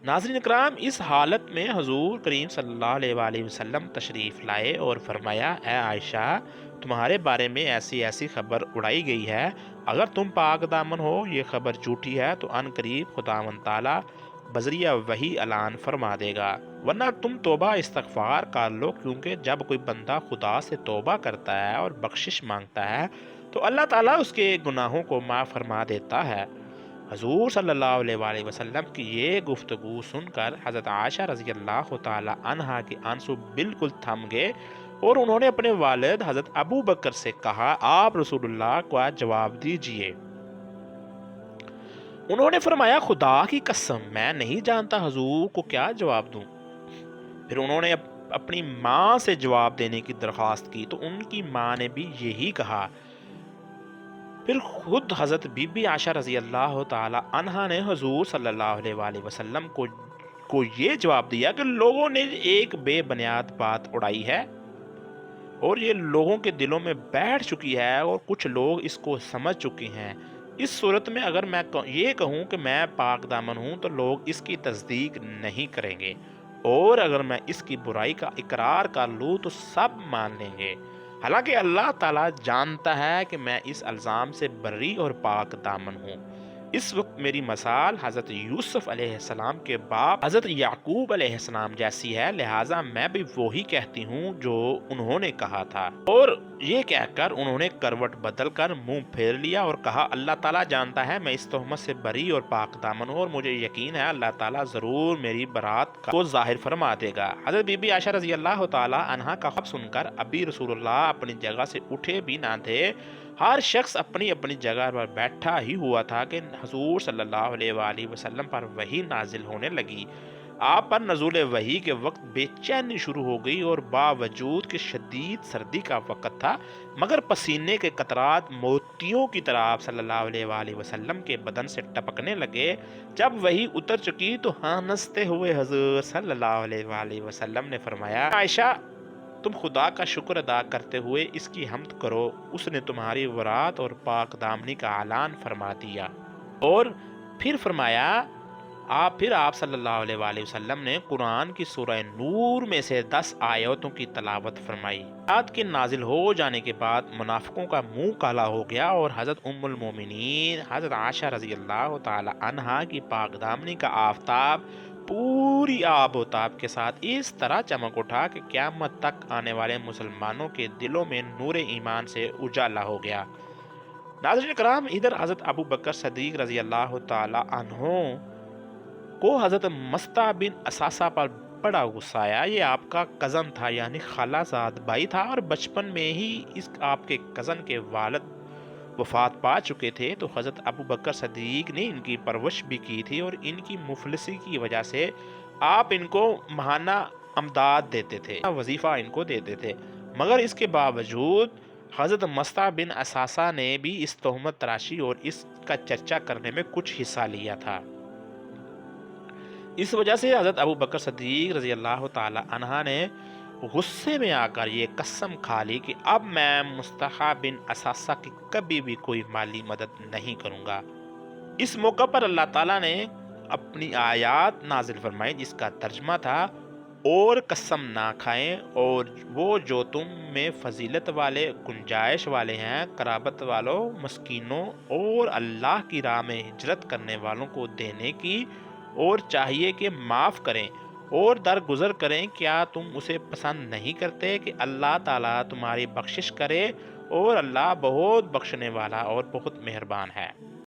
ناظرین اکرام، اس حالت میں حضور کریم صلی اللہ علیہ وآلہ وسلم تشریف لائے اور فرمایا، اے عائشہ، تمہارے بارے میں ایسی ایسی خبر اڑائی گئی ہے، اگر تم پاک دامن ہو یہ خبر جھوٹی ہے تو ان قریب خداوند تعالیٰ بذریعہ وحی اعلان فرما دے گا، ورنہ تم توبہ استغفار کر لو، کیونکہ جب کوئی بندہ خدا سے توبہ کرتا ہے اور بخشش مانگتا ہے تو اللہ تعالیٰ اس کے گناہوں کو معاف فرما دیتا ہے۔ حضور صلی اللہ علیہ وآلہ وسلم کی یہ گفتگو سن کر حضرت عائشہ رضی اللہ تعالی عنہا کے آنسو بالکل تھم گئے اور انہوں نے اپنے والد حضرت ابو بکر سے کہا، آپ رسول اللہ کو جواب دیجئے۔ انہوں نے فرمایا، خدا کی قسم میں نہیں جانتا حضور کو کیا جواب دوں۔ پھر انہوں نے اپنی ماں سے جواب دینے کی درخواست کی تو ان کی ماں نے بھی یہی کہا۔ پھر خود حضرت بی بی عائشہ رضی اللہ تعالی عنہا نے حضور صلی اللہ علیہ وآلہ وسلم کو یہ جواب دیا کہ لوگوں نے ایک بے بنیاد بات اڑائی ہے اور یہ لوگوں کے دلوں میں بیٹھ چکی ہے اور کچھ لوگ اس کو سمجھ چکے ہیں۔ اس صورت میں اگر میں یہ کہوں کہ میں پاک دامن ہوں تو لوگ اس کی تصدیق نہیں کریں گے، اور اگر میں اس کی برائی کا اقرار کر لوں تو سب مان لیں گے، حالانکہ اللہ تعالیٰ جانتا ہے کہ میں اس الزام سے بری اور پاک دامن ہوں۔ اس وقت میری مثال حضرت یوسف علیہ السلام کے باپ حضرت یعقوب علیہ السلام جیسی ہے، لہٰذا میں بھی وہی کہتی ہوں جو انہوں نے کہا تھا۔ اور یہ کہہ کر انہوں نے کروٹ بدل کر منہ پھیر لیا اور کہا، اللہ تعالیٰ جانتا ہے میں اس تہمت سے بری اور پاک دامن ہوں، اور مجھے یقین ہے اللہ تعالیٰ ضرور میری برات کو ظاہر فرما دے گا۔ حضرت بی بی عائشہ رضی اللہ تعالی عنہا کا خواب سن کر ابھی رسول اللہ اپنی جگہ سے اٹھے بھی نہ تھے، ہر شخص اپنی اپنی جگہ پر بیٹھا ہی ہوا تھا کہ حضور صلی اللہ علیہ وآلہ وسلم پر وحی نازل ہونے لگی۔ آپ پر نزول وحی کے وقت بے چینی شروع ہو گئی، اور باوجود کہ شدید سردی کا وقت تھا مگر پسینے کے قطرات موتیوں کی طرح آپ صلی اللہ علیہ وآلہ وسلم کے بدن سے ٹپکنے لگے۔ جب وحی اتر چکی تو ہنستے ہوئے حضور صلی اللہ علیہ وآلہ وسلم نے فرمایا، عائشہ، تم خدا کا شکر ادا کرتے ہوئے اس کی حمد کرو، اس نے تمہاری برات اور پاک دامنی کا اعلان فرما دیا۔ اور پھر فرمایا، آپ صلی اللہ علیہ وآلہ وسلم نے قرآن کی سورہ نور میں سے 10 آیتوں کی تلاوت فرمائی۔ آیات کے نازل ہو جانے کے بعد منافقوں کا منہ کالا ہو گیا اور حضرت ام المومنین حضرت عائشہ رضی اللہ تعالی عنہا کی پاک دامنی کا آفتاب پوری آب و تاب کے ساتھ اس طرح چمک اٹھا کہ قیامت تک آنے والے مسلمانوں کے دلوں میں نور ایمان سے اجالا ہو گیا۔ ناظرین کرام، ادھر حضرت ابو بکر صدیق رضی اللہ تعالی عنہ کو حضرت مصطح بن اثاثہ پر بڑا غصہ آیا۔ یہ آپ کا کزن تھا، یعنی خالہ زاد بھائی تھا، اور بچپن میں ہی آپ کے کزن کے والد وفات پا چکے تھے، تو حضرت ابو بکر صدیق نے ان کی پرورش بھی کی تھی، اور ان کی مفلسی کی وجہ سے آپ ان کو ماہانہ امداد دیتے تھے، وظیفہ ان کو دیتے تھے، مگر اس کے باوجود حضرت مصطح بن اثاثہ نے بھی اس تہمت تراشی اور اس کا چرچا کرنے میں کچھ حصہ لیا تھا۔ اس وجہ سے حضرت ابو بکر صدیق رضی اللہ تعالی عنہ نے غصے میں آ کر یہ قسم کھا لی کہ اب میں مصطح بن اثاثہ کی کبھی بھی کوئی مالی مدد نہیں کروں گا۔ اس موقع پر اللہ تعالیٰ نے اپنی آیات نازل فرمائی، جس کا ترجمہ تھا، اور قسم نہ کھائیں، اور وہ جو تم میں فضیلت والے، گنجائش والے ہیں، قرابت والوں، مسکینوں اور اللہ کی راہ میں ہجرت کرنے والوں کو دینے کی، اور چاہیے کہ معاف کریں اور درگزر کریں۔ کیا تم اسے پسند نہیں کرتے کہ اللہ تعالیٰ تمہاری بخشش کرے، اور اللہ بہت بخشنے والا اور بہت مہربان ہے۔